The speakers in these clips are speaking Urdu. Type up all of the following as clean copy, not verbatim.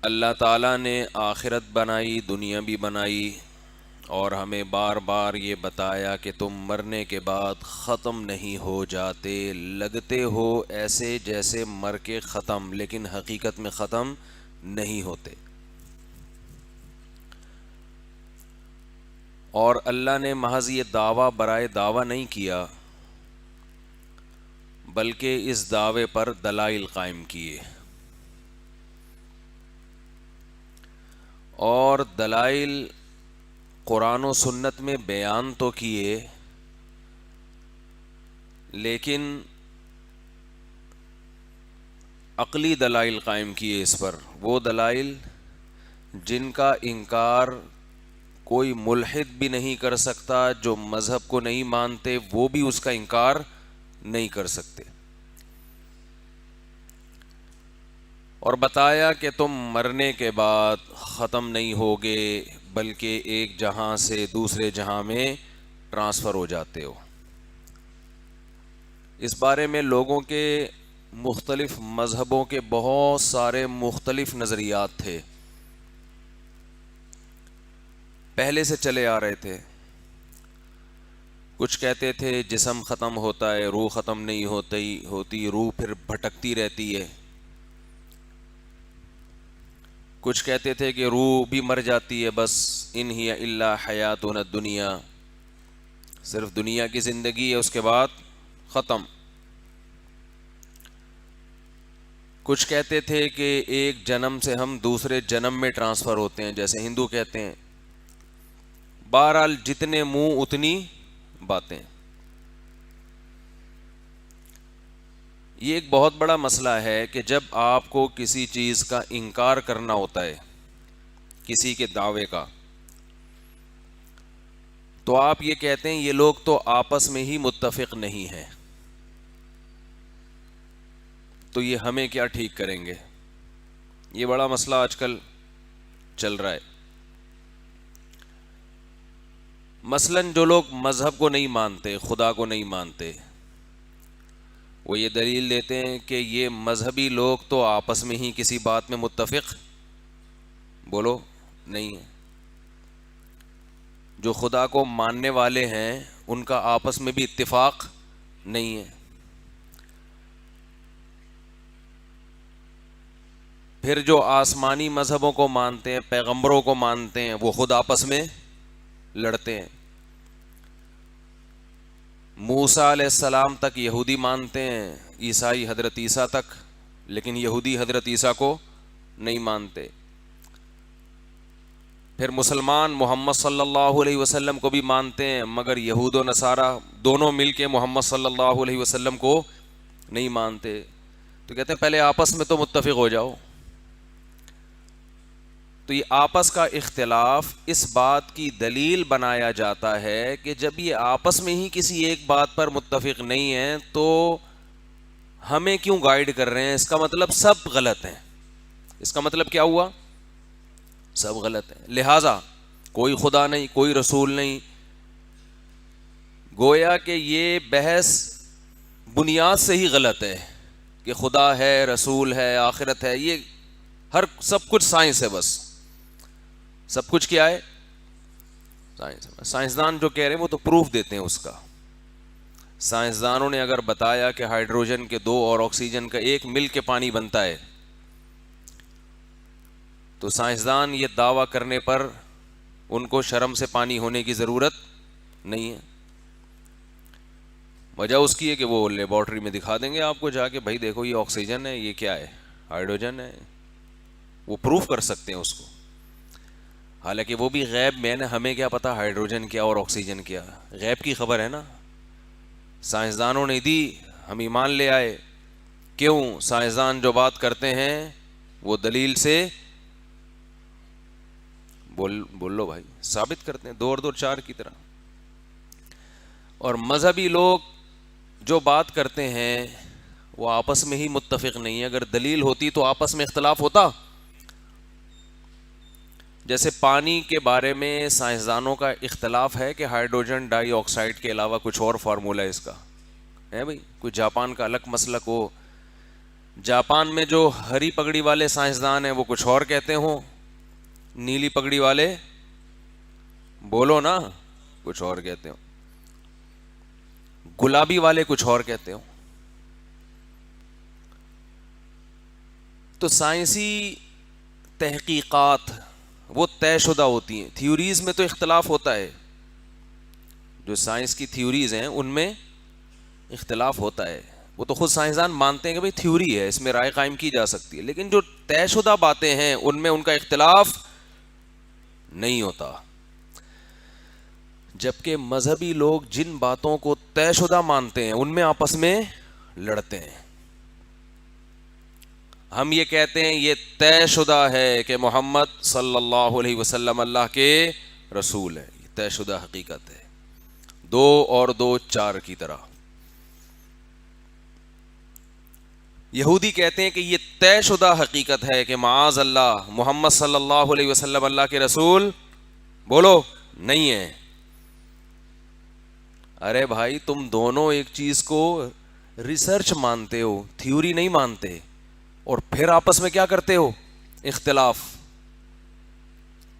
اللہ تعالیٰ نے آخرت بنائی، دنیا بھی بنائی، اور ہمیں بار بار یہ بتایا کہ تم مرنے کے بعد ختم نہیں ہو جاتے، لگتے ہو ایسے جیسے مر کے ختم، لیکن حقیقت میں ختم نہیں ہوتے۔ اور اللہ نے محض یہ دعویٰ برائے دعویٰ نہیں کیا، بلکہ اس دعوے پر دلائل قائم کیے، اور دلائل قرآن و سنت میں بیان تو کیے، لیکن عقلی دلائل قائم کیے اس پر، وہ دلائل جن کا انکار کوئی ملحد بھی نہیں کر سکتا، جو مذہب کو نہیں مانتے وہ بھی اس کا انکار نہیں کر سکتے۔ اور بتایا کہ تم مرنے کے بعد ختم نہیں ہوگے، بلکہ ایک جہاں سے دوسرے جہاں میں ٹرانسفر ہو جاتے ہو۔ اس بارے میں لوگوں کے مختلف مذہبوں کے بہت سارے مختلف نظریات تھے، پہلے سے چلے آ رہے تھے۔ کچھ کہتے تھے جسم ختم ہوتا ہے، روح ختم نہیں ہوتی، روح پھر بھٹکتی رہتی ہے۔ کچھ کہتے تھے کہ روح بھی مر جاتی ہے، بس ان ہی الا حیاتنا الدنیا، صرف دنیا کی زندگی ہے، اس کے بعد ختم۔ کچھ کہتے تھے کہ ایک جنم سے ہم دوسرے جنم میں ٹرانسفر ہوتے ہیں، جیسے ہندو کہتے ہیں۔ بہرحال جتنے منہ اتنی باتیں۔ یہ ایک بہت بڑا مسئلہ ہے کہ جب آپ کو کسی چیز کا انکار کرنا ہوتا ہے، کسی کے دعوے کا، تو آپ یہ کہتے ہیں یہ لوگ تو آپس میں ہی متفق نہیں ہیں، تو یہ ہمیں کیا ٹھیک کریں گے۔ یہ بڑا مسئلہ آج کل چل رہا ہے۔ مثلاً جو لوگ مذہب کو نہیں مانتے، خدا کو نہیں مانتے، وہ یہ دلیل دیتے ہیں کہ یہ مذہبی لوگ تو آپس میں ہی کسی بات میں متفق بولو نہیں ہے، جو خدا کو ماننے والے ہیں ان کا آپس میں بھی اتفاق نہیں ہے۔ پھر جو آسمانی مذہبوں کو مانتے ہیں، پیغمبروں کو مانتے ہیں، وہ خود آپس میں لڑتے ہیں۔ موسیٰ علیہ السلام تک یہودی مانتے ہیں، عیسائی حضرت عیسیٰ تک، لیکن یہودی حضرت عیسیٰ کو نہیں مانتے۔ پھر مسلمان محمد صلی اللہ علیہ وسلم کو بھی مانتے ہیں، مگر یہود و نصارہ دونوں مل کے محمد صلی اللہ علیہ وسلم کو نہیں مانتے۔ تو کہتے ہیں پہلے آپس میں تو متفق ہو جاؤ۔ تو یہ آپس کا اختلاف اس بات کی دلیل بنایا جاتا ہے کہ جب یہ آپس میں ہی کسی ایک بات پر متفق نہیں ہیں تو ہمیں کیوں گائیڈ کر رہے ہیں؟ اس کا مطلب سب غلط ہیں۔ اس کا مطلب کیا ہوا؟ سب غلط ہیں، لہذا کوئی خدا نہیں، کوئی رسول نہیں۔ گویا کہ یہ بحث بنیاد سے ہی غلط ہے کہ خدا ہے، رسول ہے، آخرت ہے۔ یہ سب کچھ سائنس ہے، بس سب کچھ کیا ہے؟ سائنسدان جو کہہ رہے ہیں وہ تو پروف دیتے ہیں اس کا۔ سائنسدانوں نے اگر بتایا کہ ہائیڈروجن کے دو اور آکسیجن کا ایک مل کے پانی بنتا ہے، تو سائنسدان یہ دعویٰ کرنے پر ان کو شرم سے پانی ہونے کی ضرورت نہیں ہے۔ وجہ اس کی ہے کہ وہ لیبارٹری میں دکھا دیں گے آپ کو جا کے، بھائی دیکھو یہ آکسیجن ہے، یہ کیا ہے؟ ہائیڈروجن ہے۔ وہ پروف کر سکتے ہیں اس کو، حالانکہ وہ بھی غیب میں نا، ہمیں کیا پتا ہائیڈروجن کیا اور آکسیجن کیا، غیب کی خبر ہے نا۔ سائنسدانوں نے دی، ہم ایمان لے آئے۔ کیوں؟ سائنسدان جو بات کرتے ہیں وہ دلیل سے بول لو بھائی، ثابت کرتے ہیں، 2 اور 2 4 کی طرح۔ اور مذہبی لوگ جو بات کرتے ہیں وہ آپس میں ہی متفق نہیں ہے۔ اگر دلیل ہوتی تو آپس میں اختلاف ہوتا؟ جیسے پانی کے بارے میں سائنسدانوں کا اختلاف ہے کہ ہائیڈروجن ڈائی آکسائڈ کے علاوہ کچھ اور فارمولہ ہے اس کا، ہے بھائی، کوئی جاپان کا الگ مسلک ہو، جاپان میں جو ہری پگڑی والے سائنسدان ہیں وہ کچھ اور کہتے ہوں، نیلی پگڑی والے بولو نا کچھ اور کہتے ہوں، گلابی والے کچھ اور کہتے ہوں. تو سائنسی تحقیقات وہ طے شدہ ہوتی ہیں. تھیوریز میں تو اختلاف ہوتا ہے، جو سائنس کی تھیوریز ہیں ان میں اختلاف ہوتا ہے. وہ تو خود سائنسدان مانتے ہیں کہ بھئی تھیوری ہے، اس میں رائے قائم کی جا سکتی ہے، لیکن جو طے شدہ باتیں ہیں ان میں ان کا اختلاف نہیں ہوتا. جبکہ مذہبی لوگ جن باتوں کو طے شدہ مانتے ہیں ان میں آپس میں لڑتے ہیں. ہم یہ کہتے ہیں یہ طے شدہ ہے کہ محمد صلی اللہ علیہ وسلم اللہ کے رسول ہے، یہ طے شدہ حقیقت ہے، 2 اور 2 4 کی طرح. یہودی کہتے ہیں کہ یہ طے شدہ حقیقت ہے کہ معاذ اللہ محمد صلی اللہ علیہ وسلم اللہ کے رسول بولو نہیں ہے. ارے بھائی تم دونوں ایک چیز کو ریسرچ مانتے ہو، تھیوری نہیں مانتے، اور پھر آپس میں کیا کرتے ہو؟ اختلاف.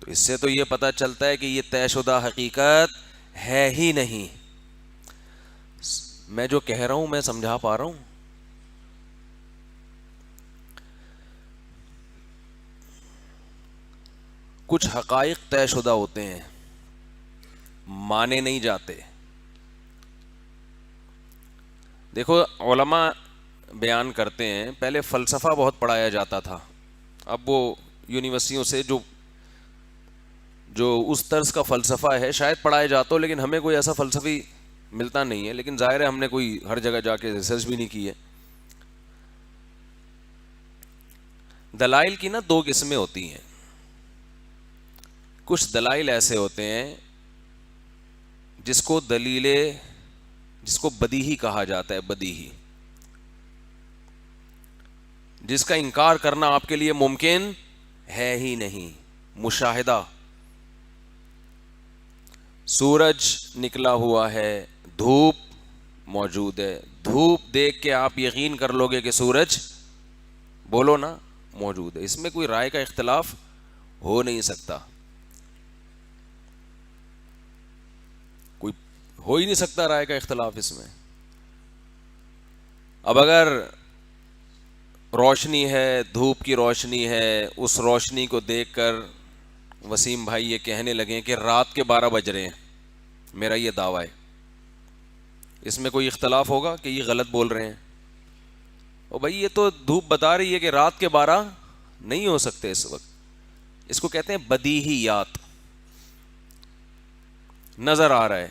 تو اس سے تو یہ پتہ چلتا ہے کہ یہ طے شدہ حقیقت ہے ہی نہیں. میں جو کہہ رہا ہوں میں سمجھا پا رہا ہوں؟ کچھ حقائق طے شدہ ہوتے ہیں، مانے نہیں جاتے. دیکھو علماء بیان کرتے ہیں پہلے فلسفہ بہت پڑھایا جاتا تھا، اب وہ یونیورسٹیوں سے جو اس طرز کا فلسفہ ہے شاید پڑھایا جاتا ہو، لیکن ہمیں کوئی ایسا فلسفی ملتا نہیں ہے. لیکن ظاہر ہے ہم نے کوئی ہر جگہ جا کے ریسرچ بھی نہیں کی ہے. دلائل کی نا 2 قسمیں ہوتی ہیں. کچھ دلائل ایسے ہوتے ہیں جس کو بدیہی کہا جاتا ہے، بدیہی، جس کا انکار کرنا آپ کے لیے ممکن ہے ہی نہیں. مشاہدہ، سورج نکلا ہوا ہے، دھوپ موجود ہے، دھوپ دیکھ کے آپ یقین کر لو گے کہ سورج بولو نا موجود ہے. اس میں کوئی رائے کا اختلاف ہو نہیں سکتا، کوئی ہو ہی نہیں سکتا رائے کا اختلاف اس میں. اب اگر روشنی ہے، دھوپ کی روشنی ہے، اس روشنی کو دیکھ کر وسیم بھائی یہ کہنے لگے کہ رات کے 12 بج رہے ہیں، میرا یہ دعویٰ ہے، اس میں کوئی اختلاف ہوگا کہ یہ غلط بول رہے ہیں؟ اور بھائی یہ تو دھوپ بتا رہی ہے کہ رات کے 12 نہیں ہو سکتے اس وقت. اس کو کہتے ہیں بدیہیات. نظر آ رہا ہے.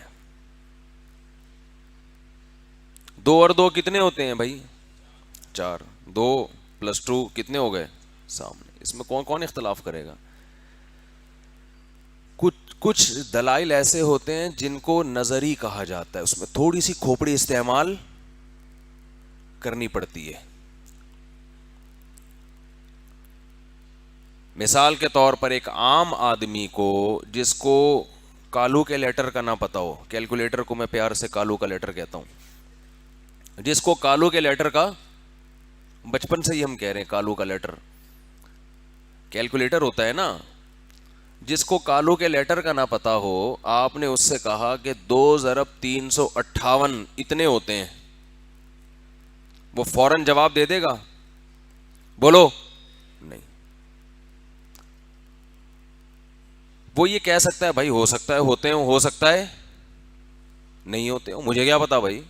2 اور 2 کتنے ہوتے ہیں بھائی؟ 4. 2 + 2 کتنے ہو گئے سامنے. اس میں کون اختلاف کرے گا؟ کچھ دلائل ایسے ہوتے ہیں جن کو نظری کہا جاتا ہے، اس میں تھوڑی سی کھوپڑی استعمال کرنی پڑتی ہے. مثال کے طور پر ایک عام آدمی کو جس کو کالو کے لیٹر کا نہ پتا ہو، کیلکولیٹر کو میں پیار سے کالو کا لیٹر کہتا ہوں، جس کو کالو کے لیٹر کا بچپن سے ہی ہم کہہ رہے ہیں کالو کا لیٹر، کیلکولیٹر ہوتا ہے نا، جس کو کالو کے لیٹر کا نہ پتا ہو، آپ نے اس سے کہا کہ 2 ضرب 358 اتنے ہوتے ہیں، وہ فوراً جواب دے دے گا؟ بولو نہیں. وہ یہ کہہ سکتا ہے بھائی ہو سکتا ہے ہوتے ہوں، ہو سکتا ہے نہیں ہوتے ہوں، مجھے کیا پتا بھائی.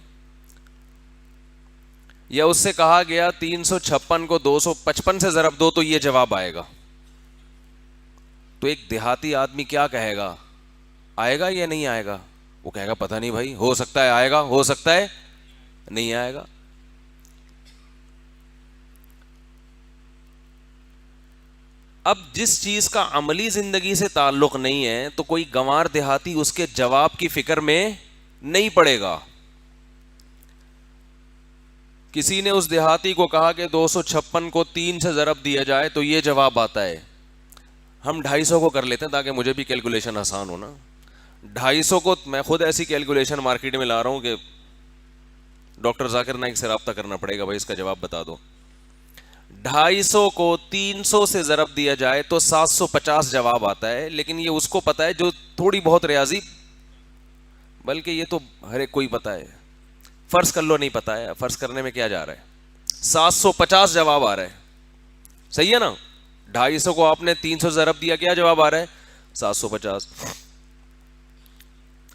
یا اس سے کہا گیا 356 کو 255 سے ضرب دو تو یہ جواب آئے گا، تو ایک دیہاتی آدمی کیا کہے گا؟ آئے گا یا نہیں آئے گا؟ وہ کہے گا پتہ نہیں بھائی، ہو سکتا ہے آئے گا، ہو سکتا ہے نہیں آئے گا. اب جس چیز کا عملی زندگی سے تعلق نہیں ہے تو کوئی گنوار دیہاتی اس کے جواب کی فکر میں نہیں پڑے گا. کسی نے اس دیہاتی کو کہا کہ 256 کو 3 سے ضرب دیا جائے تو یہ جواب آتا ہے. ہم 250 کو کر لیتے ہیں تاکہ مجھے بھی کیلکولیشن آسان ہونا. 250 کو میں خود ایسی کیلکولیشن مارکیٹ میں لا رہا ہوں کہ ڈاکٹر ذاکر نائک سے رابطہ کرنا پڑے گا بھائی اس کا جواب بتا دو. 250 کو 300 سے ضرب دیا جائے تو 750 جواب آتا ہے. لیکن یہ اس کو پتا ہے جو تھوڑی بہت ریاضی, بلکہ یہ تو ہر ایک کوئی پتا ہے. فرض کر لو نہیں پتا ہے, فرض کرنے میں کیا جا رہا ہے, 750 جواب آ رہا ہے. صحیح ہے نا. 250 کو آپ نے 300 ضرب دیا, کیا جواب آ رہا ہے, 750.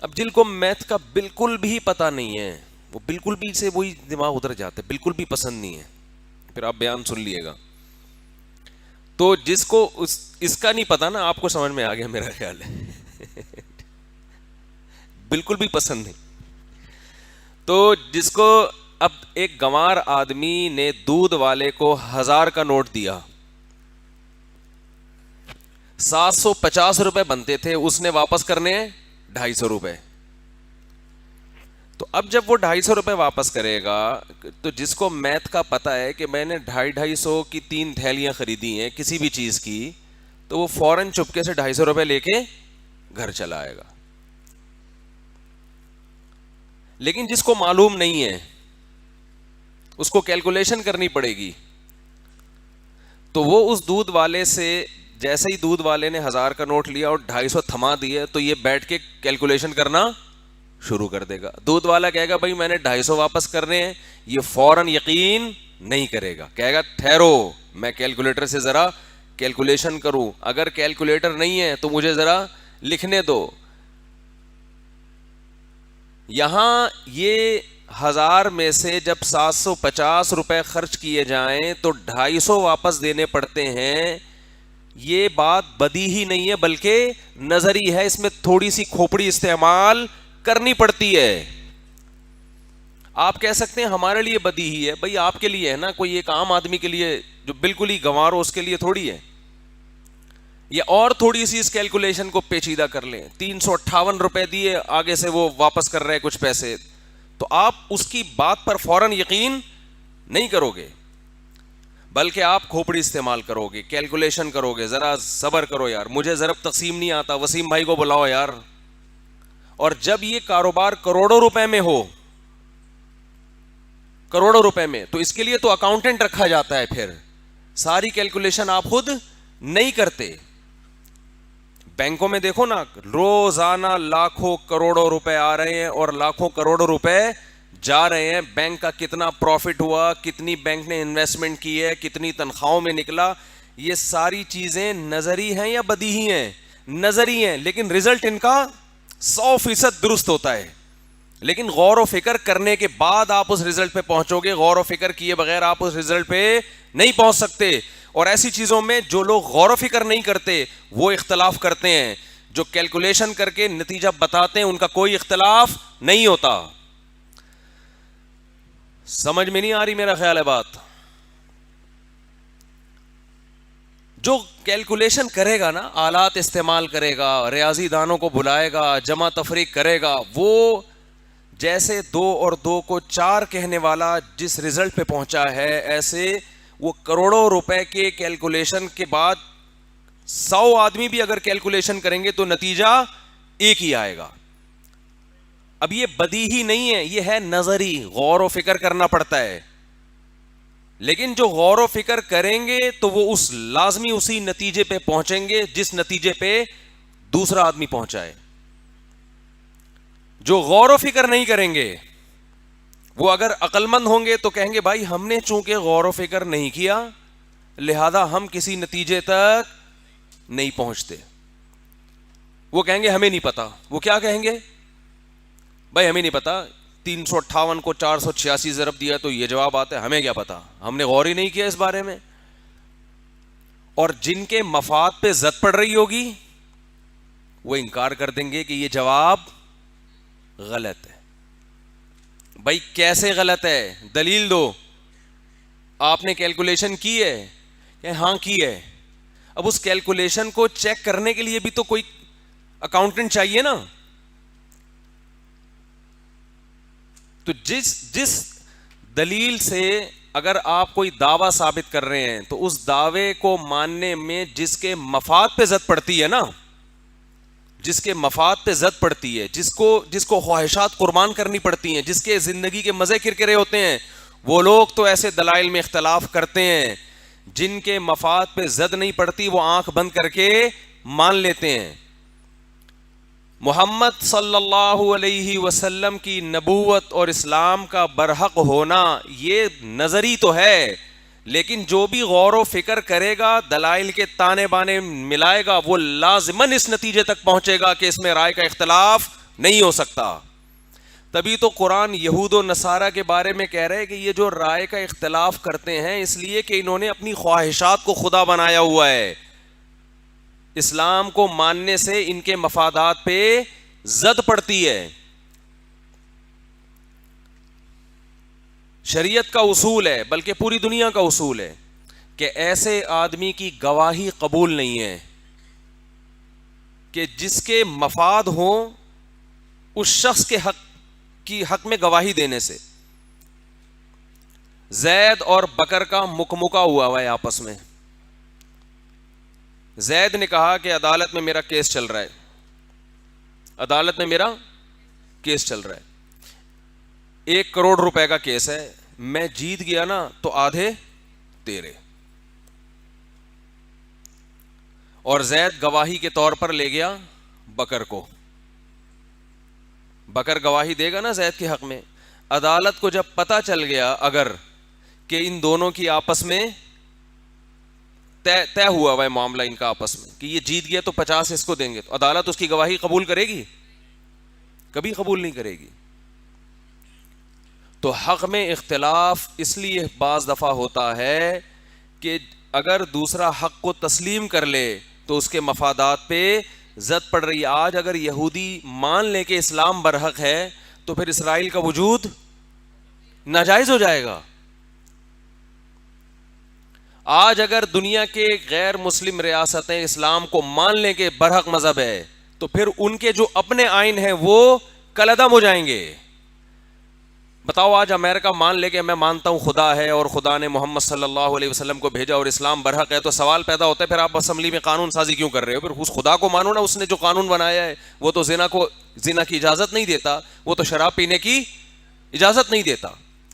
اب جن کو میتھ کا بالکل بھی پتا نہیں ہے, وہ بالکل بھی سے وہی دماغ ادھر جاتے, بالکل بھی پسند نہیں ہے, پھر آپ بیان سن لیے گا. تو جس کو اس کا نہیں پتا نا, آپ کو سمجھ میں آ گیا میرا خیال ہے. بالکل بھی پسند نہیں. تو جس کو اب ایک گنوار آدمی نے دودھ والے کو 1000 کا نوٹ دیا, 750 روپے بنتے تھے, اس نے واپس کرنے ہیں 250 روپے. تو اب جب وہ 250 روپے واپس کرے گا, تو جس کو میتھ کا پتا ہے کہ میں نے 250 کی 3 تھیلیاں خریدی ہیں کسی بھی چیز کی, تو وہ فوراً چپکے سے 250 روپے لے کے گھر چلا آئے گا. لیکن جس کو معلوم نہیں ہے, اس کو کیلکولیشن کرنی پڑے گی. تو وہ اس دودھ والے سے, جیسے ہی دودھ والے نے 1000 کا نوٹ لیا اور 250 تھما دیے, تو یہ بیٹھ کے کیلکولیشن کرنا شروع کر دے گا. دودھ والا کہے گا بھائی میں نے 250 واپس کرنے ہیں, یہ فوراً یقین نہیں کرے گا, کہے گا ٹھہرو میں کیلکولیٹر سے ذرا کیلکولیشن کروں, اگر کیلکولیٹر نہیں ہے تو مجھے ذرا لکھنے دو. یہاں یہ 1000 میں سے جب 750 روپے خرچ کیے جائیں تو 250 واپس دینے پڑتے ہیں. یہ بات بدی ہی نہیں ہے بلکہ نظری ہے, اس میں تھوڑی سی کھوپڑی استعمال کرنی پڑتی ہے. آپ کہہ سکتے ہیں ہمارے لیے بدی ہی ہے, بھئی آپ کے لیے ہے نا, کوئی ایک عام آدمی کے لیے جو بالکل ہی گنوار ہو اس کے لیے تھوڑی ہے. یہ اور تھوڑی سی اس کیلکولیشن کو پیچیدہ کر لیں, 358 روپے دیے, آگے سے وہ واپس کر رہے کچھ پیسے, تو آپ اس کی بات پر فوراً یقین نہیں کرو گے, بلکہ آپ کھوپڑی استعمال کرو گے, کیلکولیشن کرو گے, ذرا صبر کرو یار, مجھے ضرب تقسیم نہیں آتا, وسیم بھائی کو بلاؤ یار. اور جب یہ کاروبار کروڑوں روپے میں ہو, کروڑوں روپے میں, تو اس کے لیے تو اکاؤنٹنٹ رکھا جاتا ہے. پھر ساری کیلکولیشن آپ خود نہیں کرتے. بینکوں میں دیکھو نا, روزانہ لاکھوں کروڑوں روپے آ رہے ہیں اور لاکھوں کروڑوں روپے جا رہے ہیں. بینک کا کتنا پروفٹ ہوا, کتنی بینک نے انویسٹمنٹ کی ہے, کتنی تنخواہوں میں نکلا, یہ ساری چیزیں نظری ہیں یا بدیہی ہیں, نظری ہیں, لیکن رزلٹ ان کا 100% درست ہوتا ہے. لیکن غور و فکر کرنے کے بعد آپ اس رزلٹ پہ پہنچو گے, غور و فکر کیے بغیر آپ اس رزلٹ پہ نہیں پہنچ سکتے. اور ایسی چیزوں میں جو لوگ غور و فکر نہیں کرتے وہ اختلاف کرتے ہیں, جو کیلکولیشن کر کے نتیجہ بتاتے ہیں ان کا کوئی اختلاف نہیں ہوتا. سمجھ میں نہیں آ رہی میرا خیال ہے بات. جو کیلکولیشن کرے گا نا, آلات استعمال کرے گا, ریاضی دانوں کو بلائے گا, جمع تفریق کرے گا, وہ جیسے 2 اور 2 کو 4 کہنے والا جس رزلٹ پہ پہنچا ہے, ایسے وہ کروڑوں روپے کے کیلکولیشن کے بعد 100 آدمی بھی اگر کیلکولیشن کریں گے تو نتیجہ ایک ہی آئے گا. اب یہ بدی ہی نہیں ہے, یہ ہے نظری, غور و فکر کرنا پڑتا ہے. لیکن جو غور و فکر کریں گے تو وہ اس لازمی اسی نتیجے پہ پہنچیں گے جس نتیجے پہ دوسرا آدمی پہنچا ہے. جو غور و فکر نہیں کریں گے وہ اگر عقل مند ہوں گے تو کہیں گے بھائی ہم نے چونکہ غور و فکر نہیں کیا لہذا ہم کسی نتیجے تک نہیں پہنچتے. وہ کہیں گے ہمیں نہیں پتا. وہ کیا کہیں گے, بھائی ہمیں نہیں پتا, 358 کو 486 ضرب دیا تو یہ جواب آتا ہے, ہمیں کیا پتا, ہم نے غور ہی نہیں کیا اس بارے میں. اور جن کے مفاد پہ زد پڑ رہی ہوگی وہ انکار کر دیں گے کہ یہ جواب غلط ہے. بھائی کیسے غلط ہے, دلیل دو. آپ نے کیلکولیشن کی ہے کہ ہاں کی ہے. اب اس کیلکولیشن کو چیک کرنے کے لیے بھی تو کوئی اکاؤنٹنٹ چاہیے نا. تو جس دلیل سے اگر آپ کوئی دعویٰ ثابت کر رہے ہیں تو اس دعوے کو ماننے میں جس کے مفاد پہ زد پڑتی ہے نا, جس کے مفاد پہ زد پڑتی ہے, جس کو خواہشات قربان کرنی پڑتی ہیں, جس کے زندگی کے مزے کرکرے ہوتے ہیں, وہ لوگ تو ایسے دلائل میں اختلاف کرتے ہیں جن کے مفاد پہ زد نہیں پڑتی وہ آنکھ بند کر کے مان لیتے ہیں. محمد صلی اللہ علیہ وسلم کی نبوت اور اسلام کا برحق ہونا یہ نظری تو ہے, لیکن جو بھی غور و فکر کرے گا, دلائل کے تانے بانے ملائے گا, وہ لازماً اس نتیجے تک پہنچے گا کہ اس میں رائے کا اختلاف نہیں ہو سکتا. تبھی تو قرآن یہود و نصارہ کے بارے میں کہہ رہے کہ یہ جو رائے کا اختلاف کرتے ہیں اس لیے کہ انہوں نے اپنی خواہشات کو خدا بنایا ہوا ہے. اسلام کو ماننے سے ان کے مفادات پہ زد پڑتی ہے. شریعت کا اصول ہے, بلکہ پوری دنیا کا اصول ہے کہ ایسے آدمی کی گواہی قبول نہیں ہے کہ جس کے مفاد ہوں اس شخص کے حق میں گواہی دینے سے. زید اور بکر کا مکمکا ہوا ہے آپس میں. زید نے کہا کہ عدالت میں میرا کیس چل رہا ہے, عدالت میں میرا کیس چل رہا ہے, 1 کروڑ روپے کا کیس ہے, میں جیت گیا نا تو آدھے تیرے. اور زید گواہی کے طور پر لے گیا بکر کو. بکر گواہی دے گا نا زید کے حق میں. عدالت کو جب پتہ چل گیا اگر کہ ان دونوں کی آپس میں طے ہوا ہے معاملہ ان کا آپس میں کہ یہ جیت گیا تو 50 اس کو دیں گے, تو عدالت اس کی گواہی قبول کرے گی؟ کبھی قبول نہیں کرے گی. تو حق میں اختلاف اس لیے بعض دفعہ ہوتا ہے کہ اگر دوسرا حق کو تسلیم کر لے تو اس کے مفادات پہ زد پڑ رہی ہے. آج اگر یہودی مان لے کہ اسلام برحق ہے تو پھر اسرائیل کا وجود ناجائز ہو جائے گا. آج اگر دنیا کے غیر مسلم ریاستیں اسلام کو مان لیں کہ برحق مذہب ہے تو پھر ان کے جو اپنے آئین ہیں وہ کالعدم ہو جائیں گے. بتاؤ, آج امریکہ مان لے کہ میں مانتا ہوں خدا ہے اور خدا نے محمد صلی اللہ علیہ وسلم کو بھیجا اور اسلام برحق ہے, تو سوال پیدا ہوتا ہے پھر آپ اسمبلی میں قانون سازی کیوں کر رہے ہو؟ پھر اس خدا کو مانو نا, اس نے جو قانون بنایا ہے. وہ تو زنا کی اجازت نہیں دیتا, وہ تو شراب پینے کی اجازت نہیں دیتا.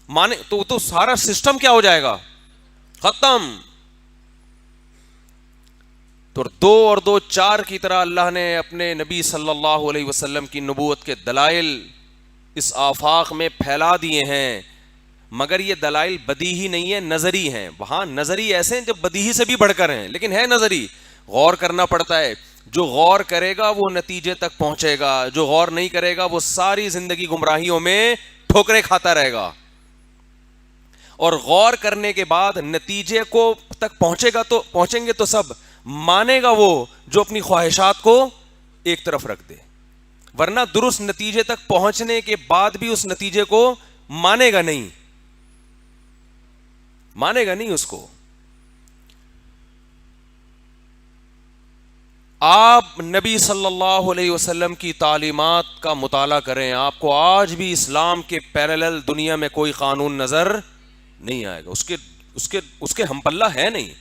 مانے تو سارا سسٹم کیا ہو جائے گا؟ ختم. تو 2 اور 2 4 کی طرح اللہ نے اپنے نبی صلی اللہ علیہ وسلم کی نبوت کے دلائل اس آفاق میں پھیلا دیے ہیں, مگر یہ دلائل بدیہی نہیں ہے, نظری ہیں. وہاں نظری ایسے ہیں جو بدیہی سے بھی بڑھ کر ہیں, لیکن ہے نظری, غور کرنا پڑتا ہے. جو غور کرے گا وہ نتیجے تک پہنچے گا, جو غور نہیں کرے گا وہ ساری زندگی گمراہیوں میں ٹھوکریں کھاتا رہے گا. اور غور کرنے کے بعد نتیجے کو تک پہنچیں گے تو سب مانے گا وہ جو اپنی خواہشات کو ایک طرف رکھ دے, ورنہ درست نتیجے تک پہنچنے کے بعد بھی اس نتیجے کو مانے گا نہیں اس کو. آپ نبی صلی اللہ علیہ وسلم کی تعلیمات کا مطالعہ کریں, آپ کو آج بھی اسلام کے پیرالل دنیا میں کوئی قانون نظر نہیں آئے گا. اس کے ہم پلہ ہے نہیں.